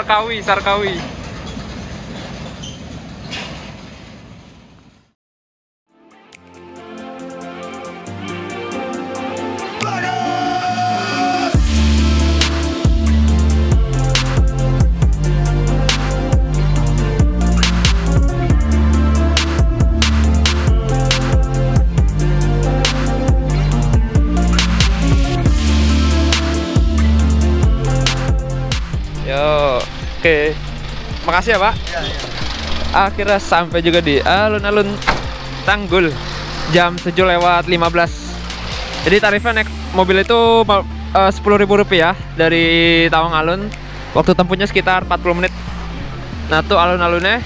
Sarkawi. Oke, makasih ya Pak. Iya. Akhirnya sampai juga di alun-alun Tanggul jam 7:15. Jadi tarifnya naik mobil itu Rp10.000 dari Tawang Alun. Waktu tempuhnya sekitar 40 menit. Nah tuh alun-alunnya.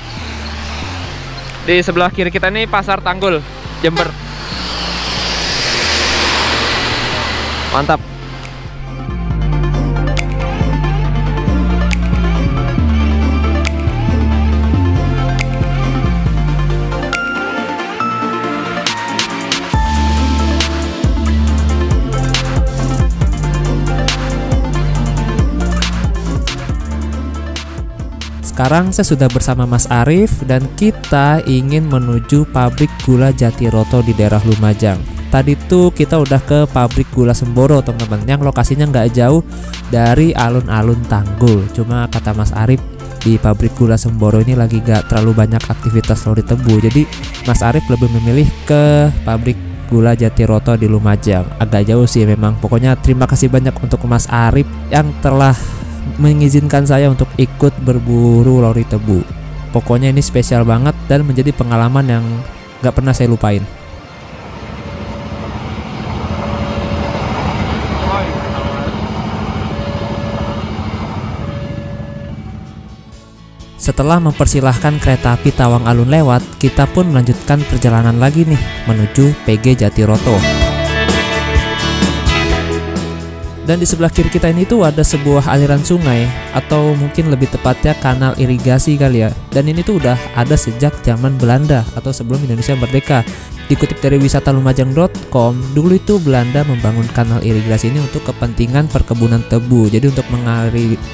Di sebelah kiri kita nih Pasar Tanggul, Jember. Mantap. Sekarang saya sudah bersama Mas Arif dan kita ingin menuju pabrik gula Jatiroto di daerah Lumajang. Tadi tuh kita udah ke pabrik gula Semboro teman-teman, yang lokasinya nggak jauh dari alun-alun Tanggul. Cuma kata Mas Arif di pabrik gula Semboro ini lagi nggak terlalu banyak aktivitas lori tebu, jadi Mas Arif lebih memilih ke pabrik gula Jatiroto di Lumajang. Agak jauh sih memang. Pokoknya terima kasih banyak untuk Mas Arif yang telah mengizinkan saya untuk ikut berburu lori tebu. Pokoknya ini spesial banget dan menjadi pengalaman yang gak pernah saya lupain. Setelah mempersilahkan kereta api Tawang Alun lewat, kita pun melanjutkan perjalanan lagi nih menuju PG Jatiroto. Dan di sebelah kiri kita ini tuh ada sebuah aliran sungai, atau mungkin lebih tepatnya kanal irigasi kali ya. Dan ini tuh udah ada sejak zaman Belanda atau sebelum Indonesia merdeka. Dikutip dari wisataLumajang.com, dulu itu Belanda membangun kanal irigasi ini untuk kepentingan perkebunan tebu. Jadi untuk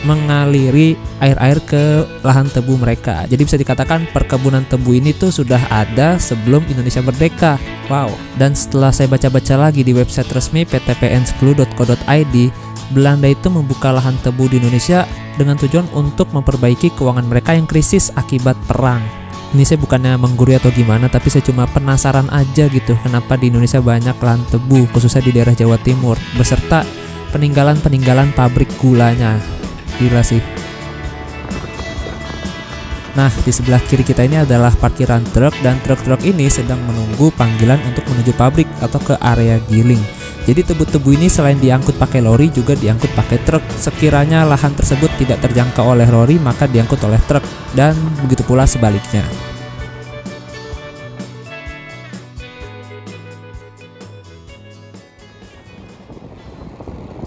mengaliri air-air ke lahan tebu mereka. Jadi bisa dikatakan perkebunan tebu ini tuh sudah ada sebelum Indonesia merdeka. Wow. Dan setelah saya baca-baca lagi di website resmi ptpn10.co.id, Belanda itu membuka lahan tebu di Indonesia dengan tujuan untuk memperbaiki keuangan mereka yang krisis akibat perang. Ini saya bukannya menggurui atau gimana, tapi saya cuma penasaran aja gitu kenapa di Indonesia banyak lahan tebu, khususnya di daerah Jawa Timur, beserta peninggalan-peninggalan pabrik gulanya. Gila sih. Nah, di sebelah kiri kita ini adalah parkiran truk, dan truk-truk ini sedang menunggu panggilan untuk menuju pabrik atau ke area giling. Jadi tebu-tebu ini selain diangkut pakai lori juga diangkut pakai truk. Sekiranya lahan tersebut tidak terjangkau oleh lori, maka diangkut oleh truk, dan begitu pula sebaliknya.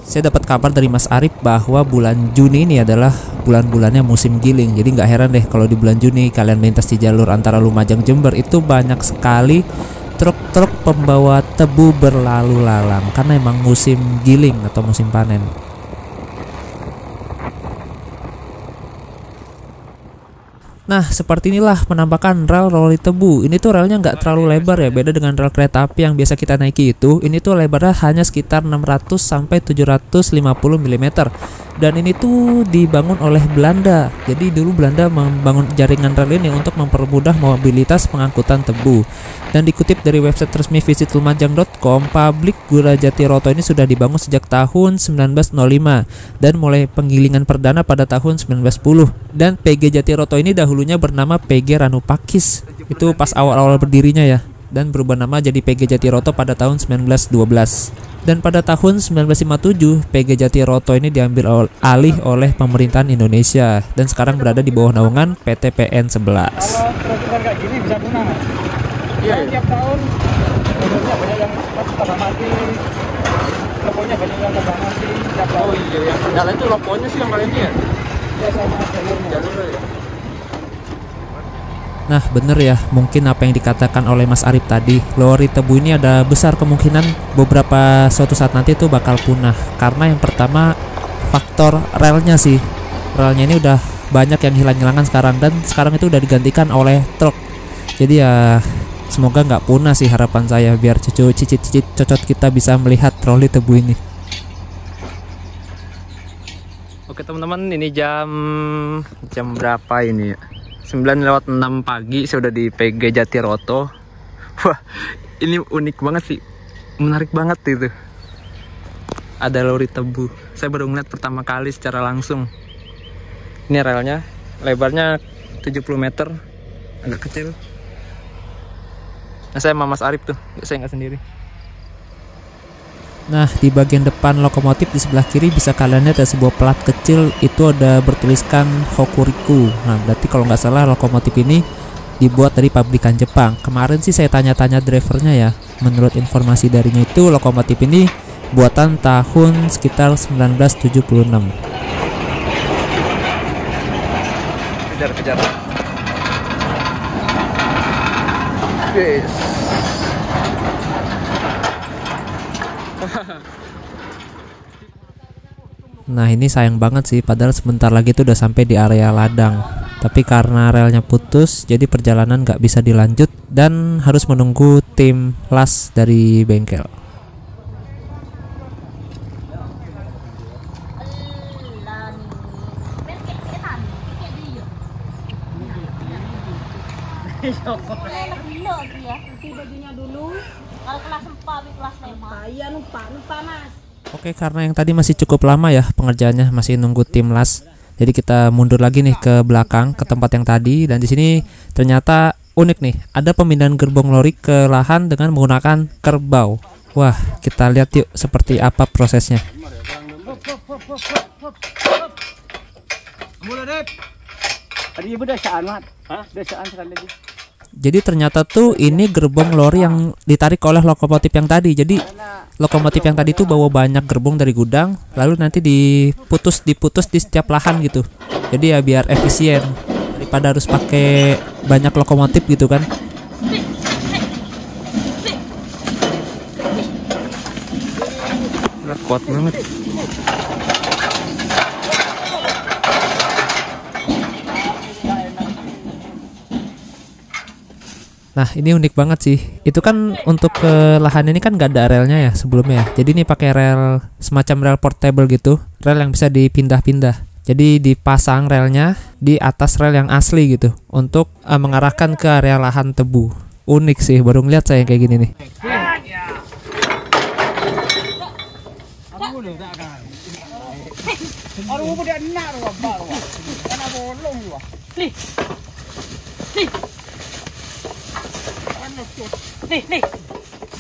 Saya dapat kabar dari Mas Arif bahwa bulan Juni ini adalah bulan-bulannya musim giling. Jadi nggak heran deh kalau di bulan Juni kalian melintas di jalur antara Lumajang Jember itu banyak sekali truk-truk pembawa tebu berlalu lalang karena emang musim giling atau musim panen. Nah, seperti inilah penampakan rel lori tebu. Ini tuh relnya nggak terlalu lebar ya, beda dengan rel kereta api yang biasa kita naiki itu. Ini tuh lebarnya hanya sekitar 600 sampai 750 mm. Dan ini tuh dibangun oleh Belanda. Jadi dulu Belanda membangun jaringan rel ini untuk mempermudah mobilitas pengangkutan tebu. Dan dikutip dari website resmi visitlumajang.com, pabrik gula Jatiroto ini sudah dibangun sejak tahun 1905 dan mulai penggilingan perdana pada tahun 1910. Dan PG Jatiroto ini dahulunya bernama PG Ranupakis. Itu pas awal-awal berdirinya ya. Dan berubah nama jadi PG Jatiroto pada tahun 1912. Dan pada tahun 1957, PG Jatiroto ini diambil alih oleh pemerintahan Indonesia dan sekarang berada di bawah naungan PT PN 11. Kalau truk kayak gini bisa punah, Mas? Iya. Tiap tahun mobilnya banyak yang pada mati, lokonya banyak yang pada mati. Oh iya ya. Kendala itu lokonya sih yang paling ini ya? Iya, sama jalurnya ya. Nah bener ya, mungkin apa yang dikatakan oleh Mas Arif tadi, lori tebu ini ada besar kemungkinan beberapa suatu saat nanti itu bakal punah. Karena yang pertama faktor relnya sih, relnya ini udah banyak yang hilang-hilangan sekarang, dan sekarang itu udah digantikan oleh truk. Jadi ya semoga nggak punah sih harapan saya, biar cucu cicit-cicit cocot kita bisa melihat troli tebu ini. Oke teman-teman, ini jam berapa ini ya? 9:06 pagi, saya udah di PG Jatiroto. Wah, ini unik banget sih, menarik banget itu. Ada lori tebu, saya baru ngeliat pertama kali secara langsung. Ini relnya, lebarnya 70 meter, agak kecil. Nah, saya sama Mas Arif tuh, saya nggak sendiri. Nah, di bagian depan lokomotif di sebelah kiri bisa kalian lihat ada sebuah plat kecil, itu ada bertuliskan Hokuriku. Nah, berarti kalau nggak salah lokomotif ini dibuat dari pabrikan Jepang. Kemarin sih saya tanya-tanya drivernya ya, menurut informasi darinya itu lokomotif ini buatan tahun sekitar 1976. Kejar. Yes. Nah, ini sayang banget sih, padahal sebentar lagi tuh udah sampai di area ladang. Tapi karena relnya putus, jadi perjalanan nggak bisa dilanjut dan harus menunggu tim las dari bengkel. Oke, karena yang tadi masih cukup lama ya pengerjaannya, masih nunggu tim las. Jadi kita mundur lagi nih ke belakang ke tempat yang tadi, dan di sini ternyata unik nih, ada pemindahan gerbong lori ke lahan dengan menggunakan kerbau. Wah, kita lihat yuk seperti apa prosesnya. Jadi ternyata tuh ini gerbong lori yang ditarik oleh lokomotif yang tadi. Jadi lokomotif yang tadi tuh bawa banyak gerbong dari gudang, lalu nanti diputus di setiap lahan gitu. Jadi ya biar efisien daripada harus pakai banyak lokomotif gitu kan. Kuat banget. Nah, ini unik banget sih. Itu kan untuk ke lahan ini kan gak ada relnya ya sebelumnya ya. Jadi ini pakai rel semacam rel portable gitu, rel yang bisa dipindah-pindah. Jadi dipasang relnya di atas rel yang asli gitu untuk mengarahkan ke area lahan tebu. Unik sih, baru ngeliat saya kayak gini nih.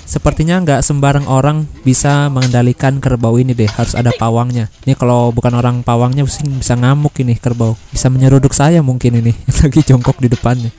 Sepertinya nggak sembarang orang bisa mengendalikan kerbau ini deh, harus ada pawangnya. Ini kalau bukan orang pawangnya bisa ngamuk ini kerbau, bisa menyeruduk saya mungkin ini lagi jongkok di depannya.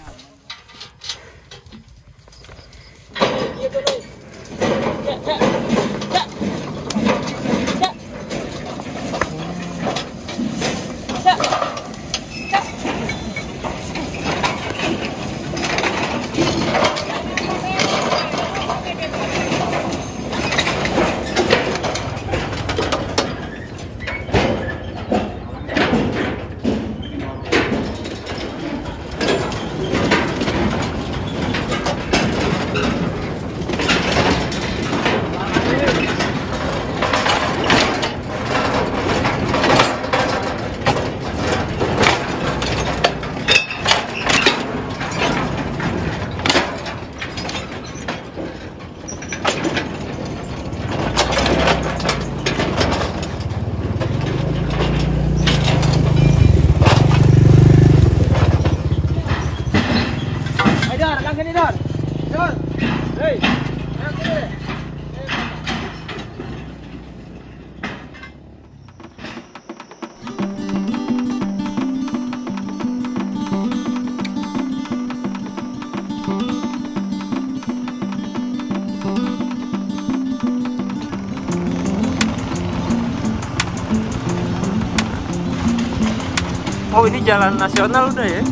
Oh, ini jalan nasional udah ya?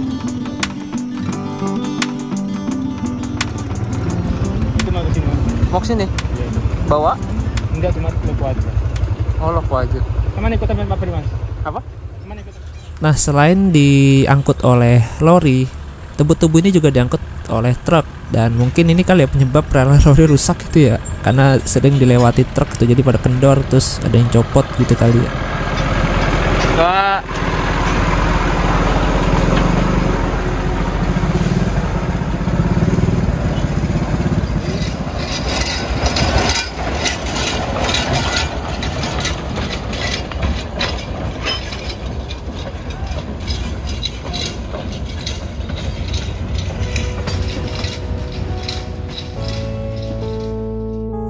Cuma ke sini. Mau ke sini? Iya. Bawa? Enggak, cuma Lopo aja. Oh, Lopo aja. Kemana ikutan Pak Mas? Apa? Kemana ikutan? Nah, selain diangkut oleh lori, tebu-tebu ini juga diangkut oleh truk, dan mungkin ini kali ya penyebab rel lori rusak gitu ya, karena sering dilewati truk tuh, jadi pada kendor terus ada yang copot gitu kali ya. Wah.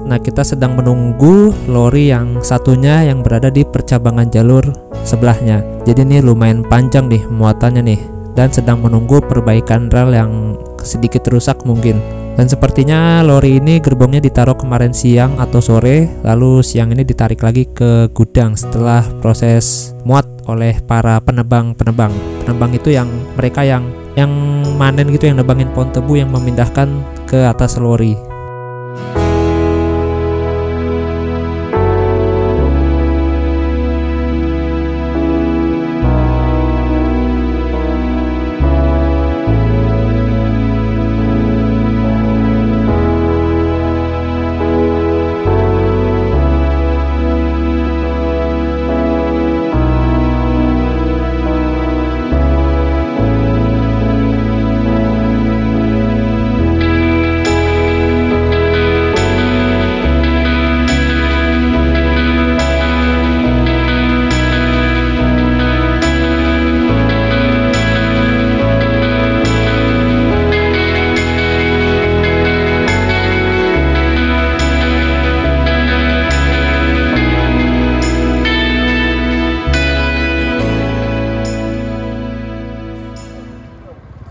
Nah, kita sedang menunggu lori yang satunya yang berada di percabangan jalur sebelahnya. Jadi ini lumayan panjang nih muatannya nih, dan sedang menunggu perbaikan rel yang sedikit rusak mungkin. Dan sepertinya lori ini gerbongnya ditaruh kemarin siang atau sore, lalu siang ini ditarik lagi ke gudang setelah proses muat oleh para penebang. Penebang itu yang mereka yang manen gitu, yang nebangin pohon tebu, yang memindahkan ke atas lori.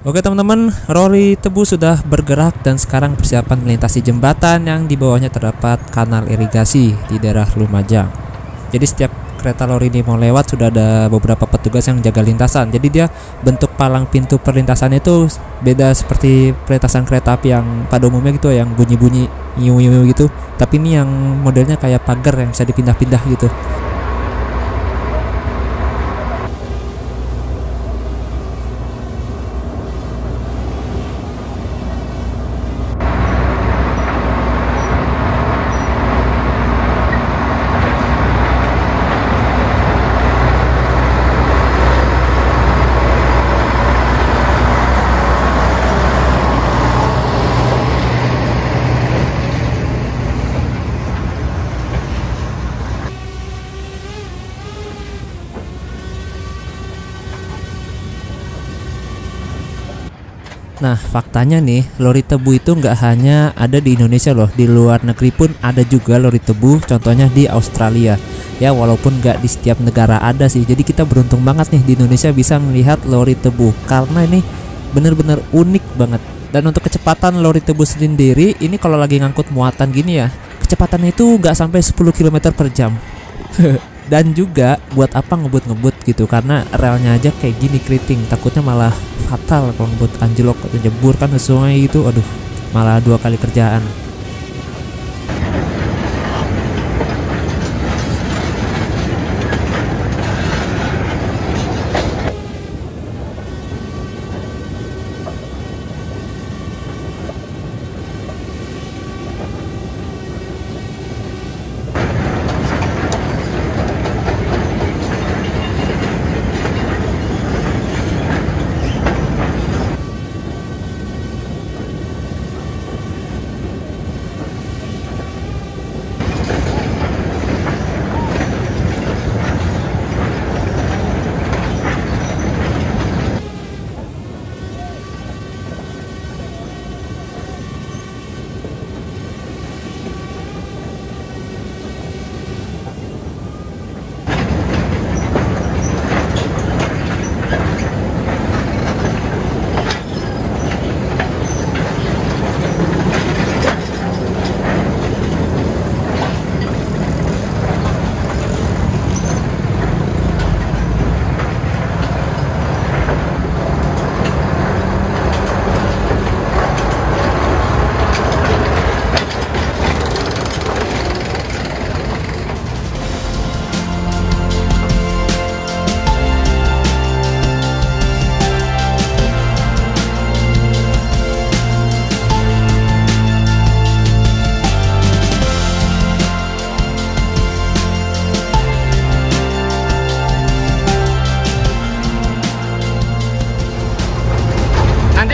Oke teman-teman, lori tebu sudah bergerak dan sekarang persiapan melintasi jembatan yang di bawahnya terdapat kanal irigasi di daerah Lumajang. Jadi setiap kereta lori ini mau lewat sudah ada beberapa petugas yang jaga lintasan. Jadi dia bentuk palang pintu perlintasan itu beda seperti perlintasan kereta api yang pada umumnya gitu, yang bunyi-bunyi nyiu-nyiu gitu. Tapi ini yang modelnya kayak pagar yang bisa dipindah-pindah gitu. Nah, faktanya nih, lori tebu itu nggak hanya ada di Indonesia loh, di luar negeri pun ada juga lori tebu, contohnya di Australia. Ya, walaupun nggak di setiap negara ada sih, jadi kita beruntung banget nih di Indonesia bisa melihat lori tebu, karena ini bener-bener unik banget. Dan untuk kecepatan lori tebu sendiri, ini kalau lagi ngangkut muatan gini ya, kecepatannya itu nggak sampai 10 km per jam. Dan juga buat apa ngebut-ngebut gitu, karena relnya aja kayak gini keriting, takutnya malah fatal kalau ngebut anjlok atau jebur kan ke sungai gitu, aduh malah 2 kali kerjaan.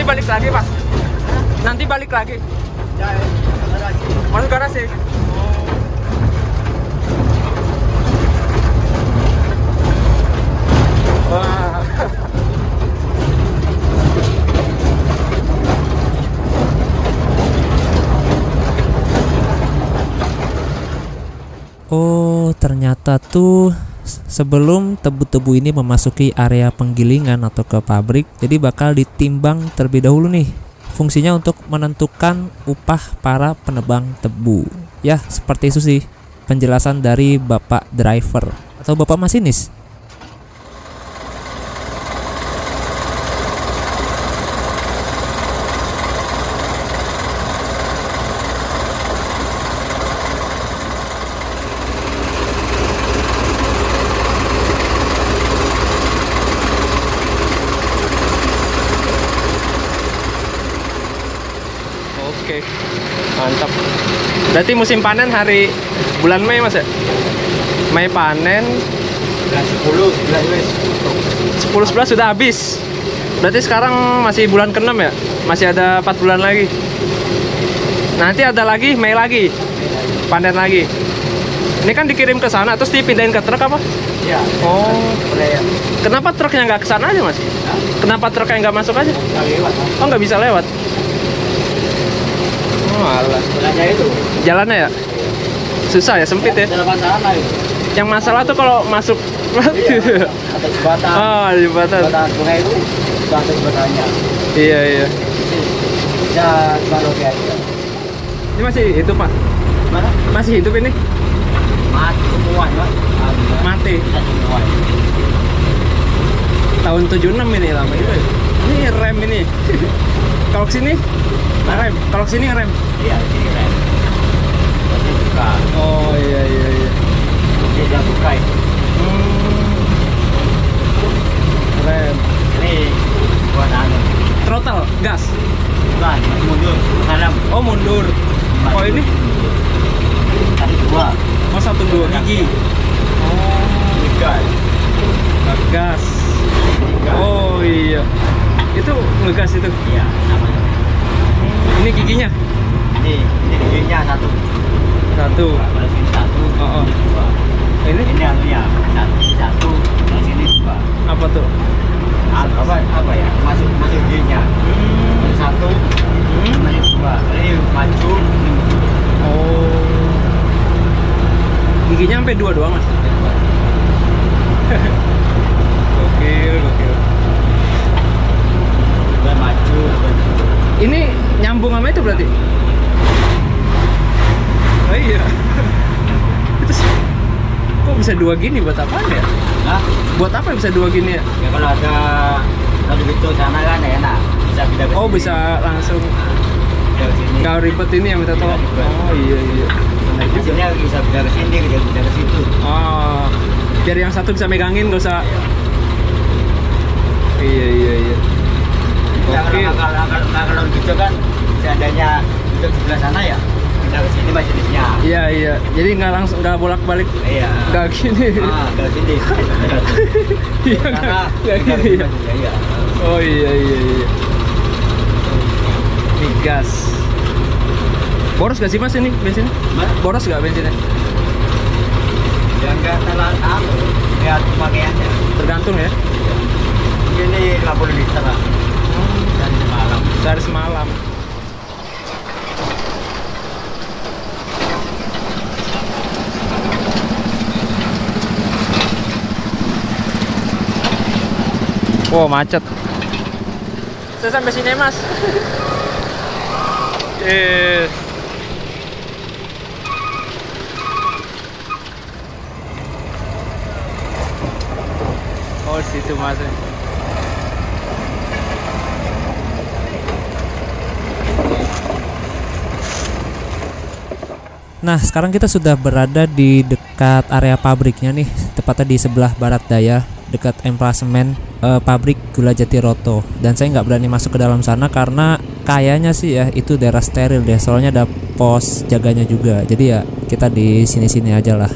Nanti balik lagi, Mas. Nanti balik lagi. Ya, Masuk garasi. Wah. Oh, ternyata tuh sebelum tebu-tebu ini memasuki area penggilingan atau ke pabrik, jadi bakal ditimbang terlebih dahulu nih. Fungsinya untuk menentukan upah para penebang tebu. Ya, seperti itu sih penjelasan dari Bapak driver atau Bapak masinis. Oke, mantap. Berarti musim panen hari bulan Mei, Mas ya? Mei panen, bulan 10, bulan 10-11 sudah habis. Berarti sekarang masih bulan ke-6 ya? Masih ada 4 bulan lagi. Nanti ada lagi, Mei lagi, panen lagi. Ini kan dikirim ke sana terus dipindahin ke truk apa? Iya. Oh, Boleh ya. kenapa truknya nggak ke sana aja, Mas? Kenapa truknya nggak masuk aja? Nggak lewat. Oh, nggak bisa lewat. Oh, alah. Jalannya itu. Jalannya ya? Susah ya, sempit ya? Jalan sana itu. Yang masalah tuh kalau masuk. Iya. Atau jembatan. Oh, jembatan. Jembatan sungai itu jembatan jembatannya. Iya, iya. Bisa balok aja. Ini masih hidup, Pak? Mana? Masih hidup ini? Mati semua, Mas. Mati. Semua. Tahun 76 ini lama itu. Ini rem ini. Kalau kesini ngerem. Kalau kesini ngerem. Iya, sini kan. Ini buka. Oh, iya, iya, iya. Ini dia buka itu. Rem. Ini buat anu. Throttle, gas. Bukan, masih mundur. Kanan. Oh, mundur. Oh, ini? Tadi dua. Oh, 1-2 gigi. Oh, Tiga. gas. Tiga. Oh, iya. Itu ngegas itu. Iya, sama. Ini giginya. Ini giginya satu. Satu. Kalau sini satu. Oh, oh. Ini dua. Ini Ini anunya satu. Kalau sini dua. apa tuh? Apa ya? Masuk giginya. Ini satu. Ini dua. Ini maju. Ini mundur. Oh. Giginya sampai 2 doang, Mas. Gokil, gokil. Dua maju. Ini nyambung sama itu berarti? Oh iya. Itu kok bisa 2 gini, buat apa ya? Nah, Buat apa bisa 2 gini ya? ya kalau ada gitu sana kan enak. Bisa pindah ke Oh, sini. bisa langsung Pindah ke sini. nggak ribet ini ya minta tolong. Nggak ribet. Oh iya, iya. Benar juga. Maksudnya bisa pindah ke sini, bisa pindah ke situ. Oh, biar yang satu bisa megangin, nggak usah. Iya, iya, iya. Ya, Oke. kalau gitu kan seandainya itu sebelah sana ya pindah ke sini majelisnya. Iya, iya. Jadi nggak langsung, nggak bolak-balik, Iya. nggak gini. Ke sini. Iya, Karena nggak pindah ke gini ya. sini, iya. Oh iya, iya, iya. Ini gas. Boros gak sih, Mas, ini bensinnya? Mana? Boros gak bensinnya? Ya enggak terlalu anu, lihat pemakaiannya. Tergantung ya. Ini 80 liter lah. Dari semalam. Dari semalam. Wow, macet. Saya sampai sini, Mas. Yes. Oh, situ Mas. Nah, sekarang kita sudah berada di dekat area pabriknya nih, tepatnya di sebelah barat daya, dekat emplasemen pabrik Gula Jatiroto. Dan saya nggak berani masuk ke dalam sana karena kayaknya sih ya itu daerah steril deh, soalnya ada pos jaganya juga. Jadi ya kita di sini-sini aja lah.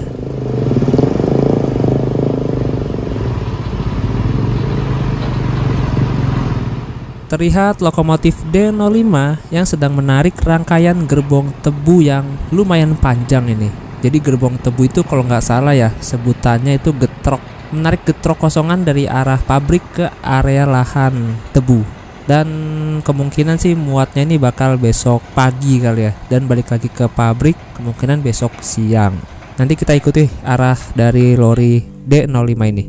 Terlihat lokomotif D05 yang sedang menarik rangkaian gerbong tebu yang lumayan panjang ini. Jadi gerbong tebu itu kalau nggak salah ya sebutannya itu getrok. Menarik getrok kosongan dari arah pabrik ke area lahan tebu. Dan kemungkinan sih muatnya ini bakal besok pagi kali ya. Dan balik lagi ke pabrik kemungkinan besok siang. Nanti kita ikuti arah dari lori D05 ini.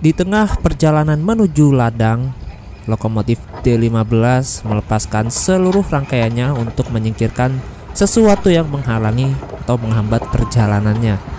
Di tengah perjalanan menuju ladang, lokomotif D15 melepaskan seluruh rangkaiannya untuk menyingkirkan sesuatu yang menghalangi atau menghambat perjalanannya.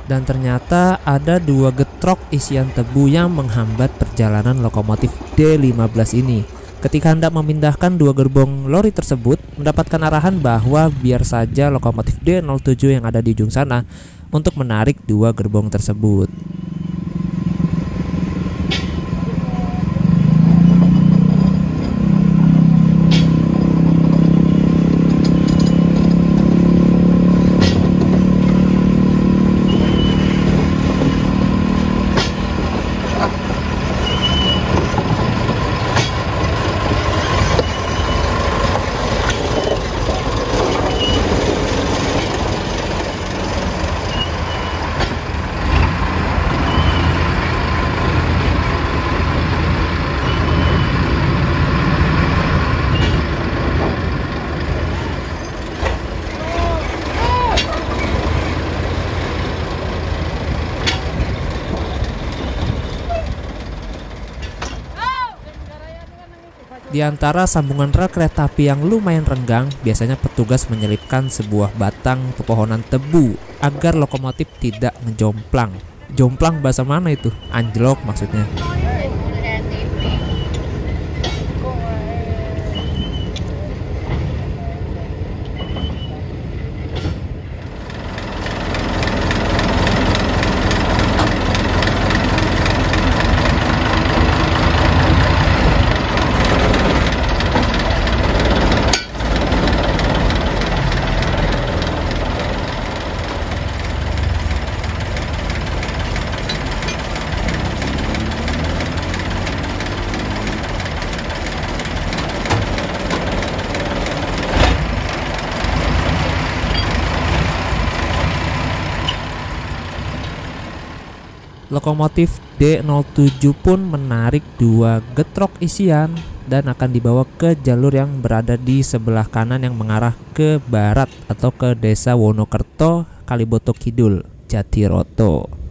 Dan ternyata ada 2 getrok isian tebu yang menghambat perjalanan lokomotif D15 ini. Ketika hendak memindahkan 2 gerbong lori tersebut, mendapatkan arahan bahwa biar saja lokomotif D07 yang ada di ujung sana untuk menarik 2 gerbong tersebut. Di antara sambungan rel kereta api yang lumayan renggang, biasanya petugas menyelipkan sebuah batang pepohonan tebu agar lokomotif tidak ngejomplang. Jomplang bahasa mana itu? Anjlok maksudnya. Lokomotif D07 pun menarik 2 getrok isian dan akan dibawa ke jalur yang berada di sebelah kanan yang mengarah ke barat atau ke Desa Wonokerto, Kaliboto Kidul, Jatiroto.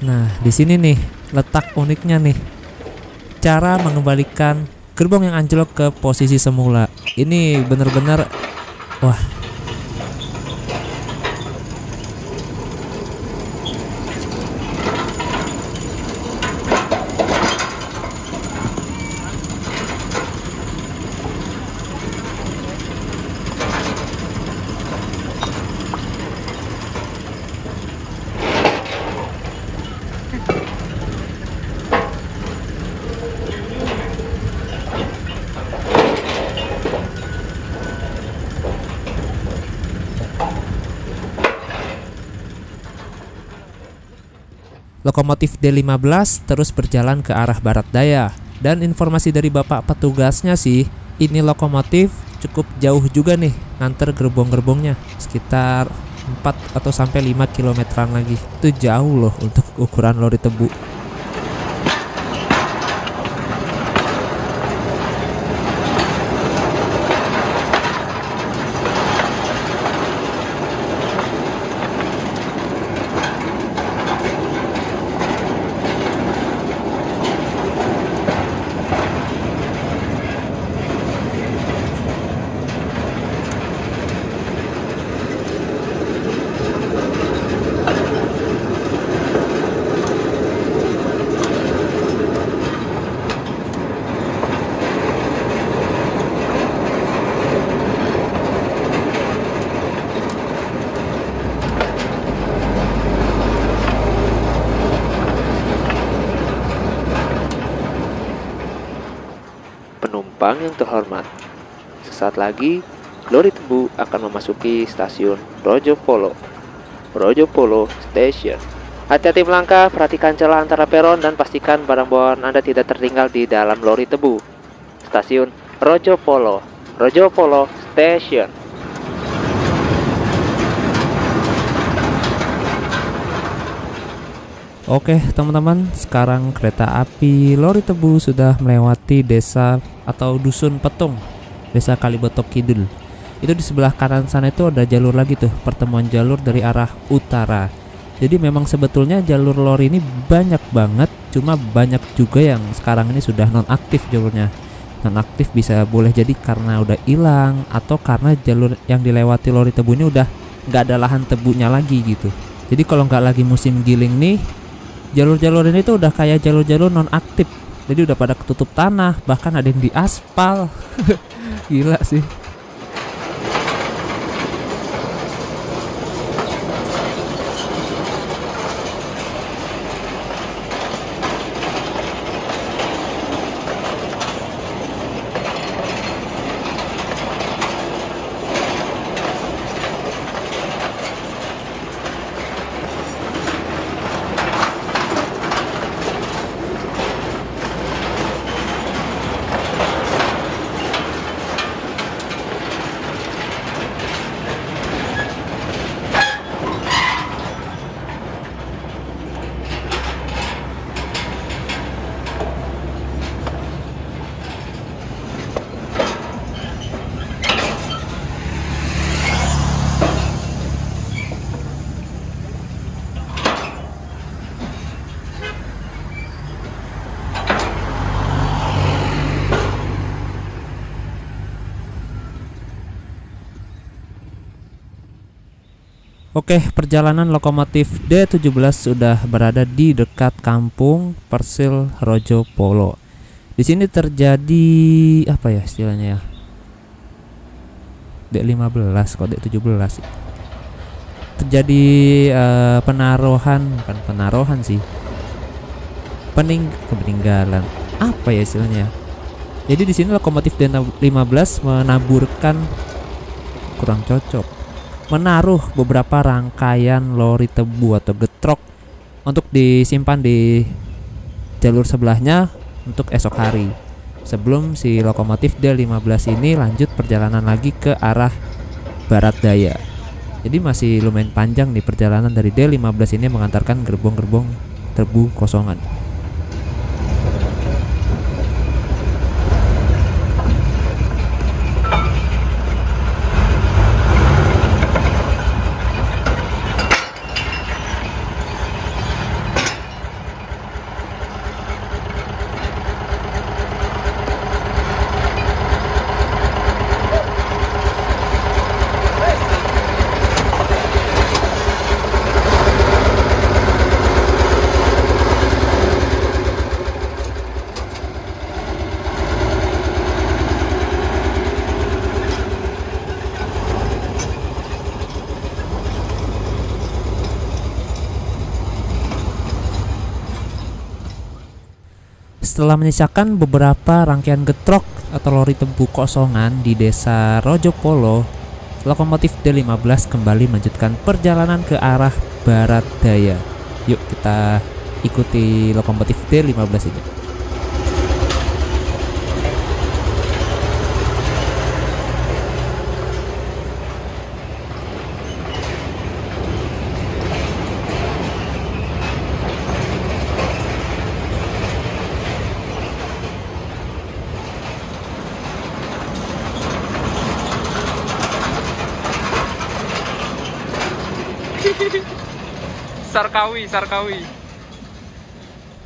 Nah, di sini nih letak uniknya nih. Cara mengembalikan gerbong yang anjlok ke posisi semula. Ini bener-bener wah. Lokomotif D15 terus berjalan ke arah barat daya. Dan informasi dari bapak petugasnya sih, ini lokomotif cukup jauh juga nih nganter gerbong-gerbongnya, sekitar 4 atau sampai 5 kilometeran lagi. Itu jauh loh untuk ukuran lori tebu. Penumpang yang terhormat, sesaat lagi lori tebu akan memasuki stasiun Rojopolo Station. Hati-hati melangkah, perhatikan celah antara peron dan pastikan barang bawaan Anda tidak tertinggal di dalam lori tebu. Stasiun Rojopolo Station. Oke teman-teman, sekarang kereta api lori tebu sudah melewati desa atau dusun Petung, desa Kalibotok Kidul. Itu di sebelah kanan sana itu ada jalur lagi tuh, pertemuan jalur dari arah utara. Jadi memang sebetulnya jalur lori ini banyak banget, cuma banyak juga yang sekarang ini sudah nonaktif jalurnya. Nonaktif bisa boleh jadi karena udah hilang atau karena jalur yang dilewati lori tebu ini udah nggak ada lahan tebunya lagi gitu. Jadi kalau nggak lagi musim giling nih, jalur-jalur ini tuh udah kayak jalur-jalur non-aktif. Jadi udah pada ketutup tanah, bahkan ada yang diaspal. Gila sih. Oke, perjalanan lokomotif D17 sudah berada di dekat kampung Persil Rojopolo. Di sini terjadi apa ya istilahnya ya? D15 kok D17 sih. Terjadi bukan penaruhan sih. Peninggalan. Apa ya istilahnya? Jadi di sini lokomotif D15 menaruh beberapa rangkaian lori tebu atau getrok untuk disimpan di jalur sebelahnya untuk esok hari, sebelum si lokomotif D15 ini lanjut perjalanan lagi ke arah barat daya. Jadi masih lumayan panjang nih perjalanan dari D15 ini mengantarkan gerbong-gerbong tebu kosongan. Setelah menyisakan beberapa rangkaian getrok atau lori tebu kosongan di desa Rojopolo, lokomotif D15 kembali melanjutkan perjalanan ke arah barat daya. Yuk kita ikuti lokomotif D15 ini. Sarkawi.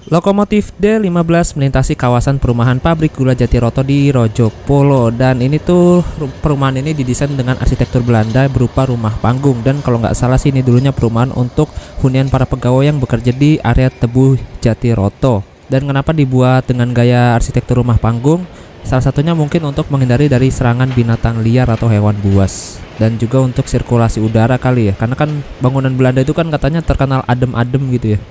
Lokomotif D15 melintasi kawasan perumahan pabrik gula Jatiroto di Rojopolo, dan ini tuh perumahan ini didesain dengan arsitektur Belanda berupa rumah panggung, dan kalau nggak salah sih ini dulunya perumahan untuk hunian para pegawai yang bekerja di area Tebu Jatiroto. Dan kenapa dibuat dengan gaya arsitektur rumah panggung? Salah satunya mungkin untuk menghindari dari serangan binatang liar atau hewan buas, dan juga untuk sirkulasi udara kali ya, karena kan bangunan Belanda itu kan katanya terkenal adem-adem gitu ya.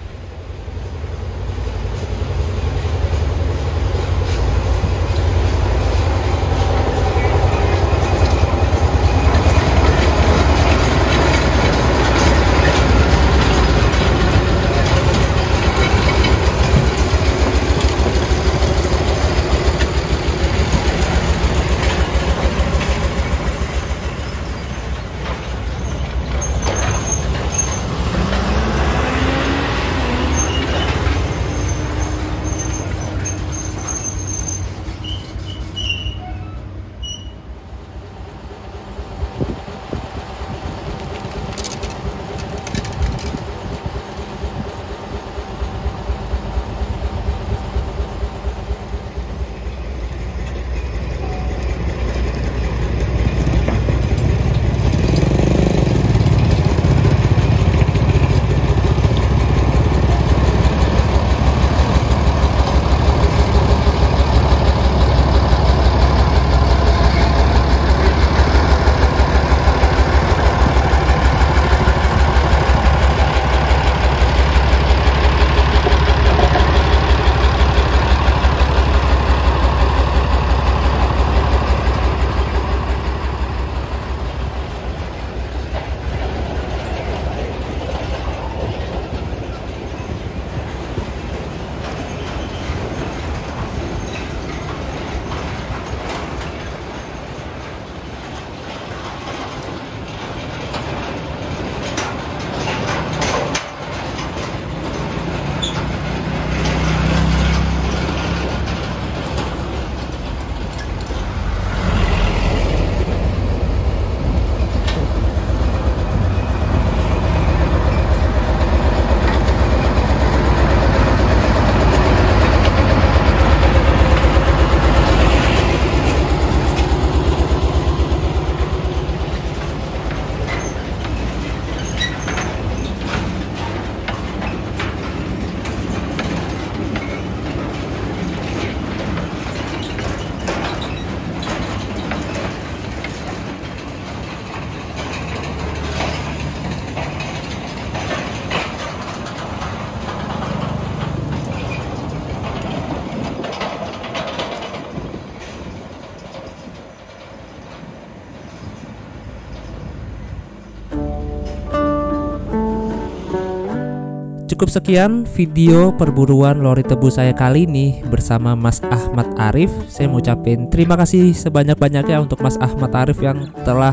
Cukup sekian video perburuan lori tebu saya kali ini bersama Mas Ahmad Arif. Saya mau ucapin terima kasih sebanyak-banyaknya untuk Mas Ahmad Arif yang telah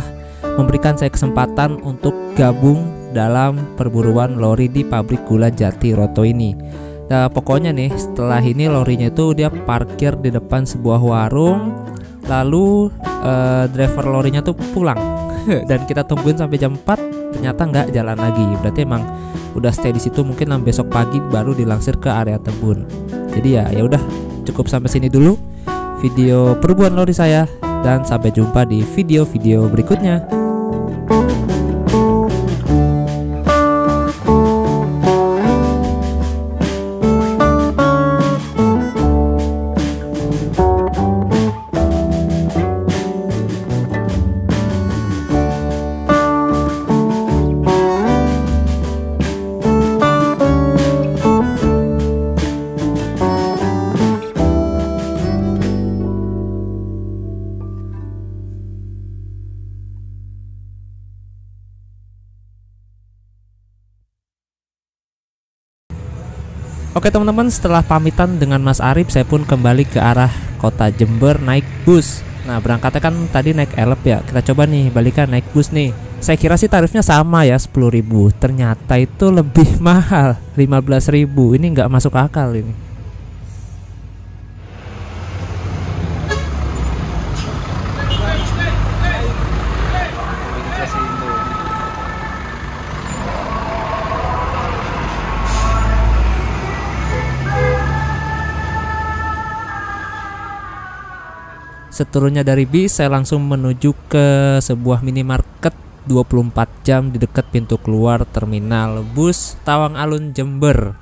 memberikan saya kesempatan untuk gabung dalam perburuan lori di pabrik gula Jatiroto ini. Nah, pokoknya nih setelah ini lorinya itu dia parkir di depan sebuah warung, lalu driver lorinya tuh pulang dan kita tungguin sampai jam 4, ternyata nggak jalan lagi. Berarti emang udah stay di situ, mungkin besok pagi baru dilangsir ke area Tebun. Jadi ya udah cukup sampai sini dulu video perburuan lori saya, dan sampai jumpa di video-video berikutnya. Oke teman-teman, setelah pamitan dengan Mas Arif, saya pun kembali ke arah kota Jember naik bus. Nah berangkatnya kan tadi naik Elep ya, kita coba nih balikan naik bus nih. Saya kira sih tarifnya sama ya 10.000, ternyata itu lebih mahal 15.000. Ini nggak masuk akal ini. Seturunnya dari bis, saya langsung menuju ke sebuah minimarket 24 jam di dekat pintu keluar terminal bus Tawang Alun Jember.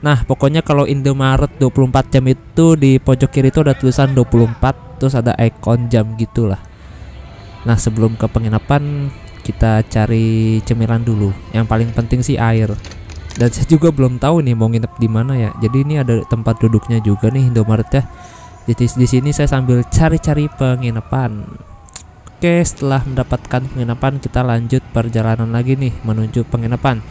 Nah pokoknya kalau Indomaret 24 jam itu di pojok kiri itu ada tulisan 24, terus ada ikon jam gitulah. Nah sebelum ke penginapan kita cari cemilan dulu. Yang paling penting sih air. Dan saya juga belum tahu nih mau nginep di mana ya. Jadi ini ada tempat duduknya juga nih Indomaret ya. Jadi di sini saya sambil cari-cari penginapan. Oke, setelah mendapatkan penginapan kita lanjut perjalanan lagi nih menuju penginapan.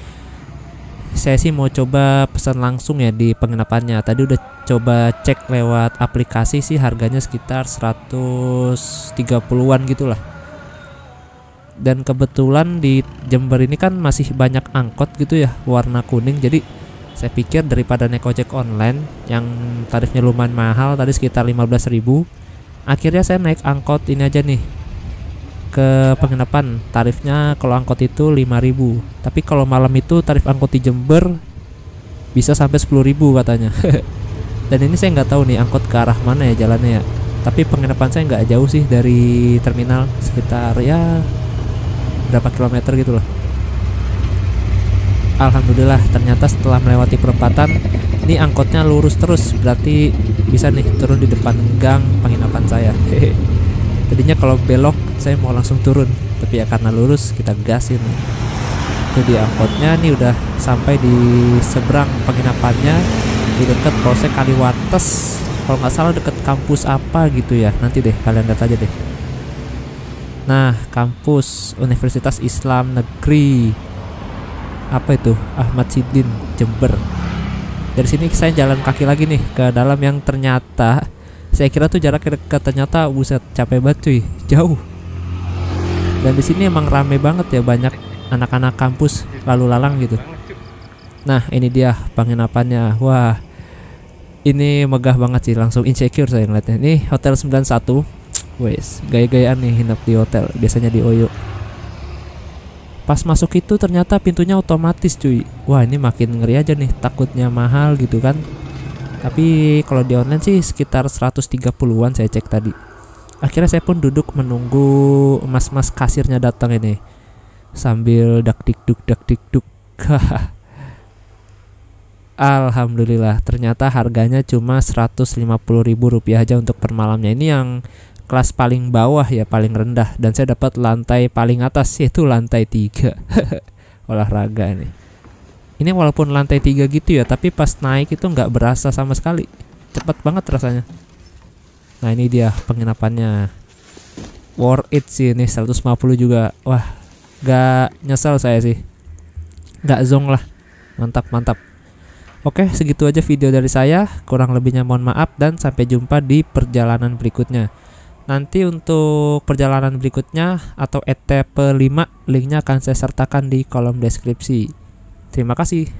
Saya sih mau coba pesan langsung ya di penginapannya. Tadi udah coba cek lewat aplikasi sih, harganya sekitar 130-an gitulah. Dan kebetulan di Jember ini kan masih banyak angkot gitu ya, warna kuning. Jadi saya pikir daripada naik ojek online yang tarifnya lumayan mahal, tadi sekitar 15.000, akhirnya saya naik angkot ini aja nih ke penginapan. Tarifnya kalau angkot itu 5.000, tapi kalau malam itu tarif angkot di Jember bisa sampai 10.000 katanya. Dan ini saya nggak tahu nih angkot ke arah mana ya jalannya ya. Tapi penginapan saya nggak jauh sih dari terminal, sekitar ya berapa kilometer gitu loh. Alhamdulillah ternyata setelah melewati perempatan ini angkotnya lurus terus, berarti bisa nih turun di depan gang penginapan saya. Tadinya kalau belok saya mau langsung turun, tapi ya karena lurus kita gasin. Itu di angkotnya nih udah sampai di seberang penginapannya di dekat Polsek Kaliwates, kalau nggak salah deket kampus apa gitu ya. Nanti deh kalian lihat aja deh. Nah kampus Universitas Islam Negeri apa itu, Ahmad Sidin Jember. Dari sini saya jalan kaki lagi nih ke dalam yang ternyata saya kira tuh jaraknya dekat, ternyata buset capek banget cuy, jauh. Dan di sini emang rame banget ya, banyak anak-anak kampus lalu lalang gitu. Nah ini dia penginapannya. Wah ini megah banget sih, langsung insecure saya ngeliatnya. Ini Hotel 91. Wes gaya-gayaan nih hinap di hotel, biasanya di Oyo. Pas masuk itu ternyata pintunya otomatis cuy. Wah ini makin ngeri aja nih, takutnya mahal gitu kan. Tapi kalau di online sih sekitar 130-an saya cek tadi. Akhirnya saya pun duduk menunggu mas-mas kasirnya datang ini, sambil dak-dik-duk. Alhamdulillah ternyata harganya cuma 150.000 rupiah aja untuk per malamnya. Ini yang kelas paling bawah ya, paling rendah, dan saya dapat lantai paling atas yaitu lantai 3. Olahraga nih. Ini walaupun lantai 3 gitu ya, tapi pas naik itu nggak berasa sama sekali, cepet banget rasanya. Nah ini dia penginapannya, worth it sih ini 150 juga. Wah nggak nyesel saya sih, nggak zong lah, mantap. Oke segitu aja video dari saya, kurang lebihnya mohon maaf dan sampai jumpa di perjalanan berikutnya. Nanti untuk perjalanan berikutnya atau etape 5 linknya akan saya sertakan di kolom deskripsi. Terima kasih.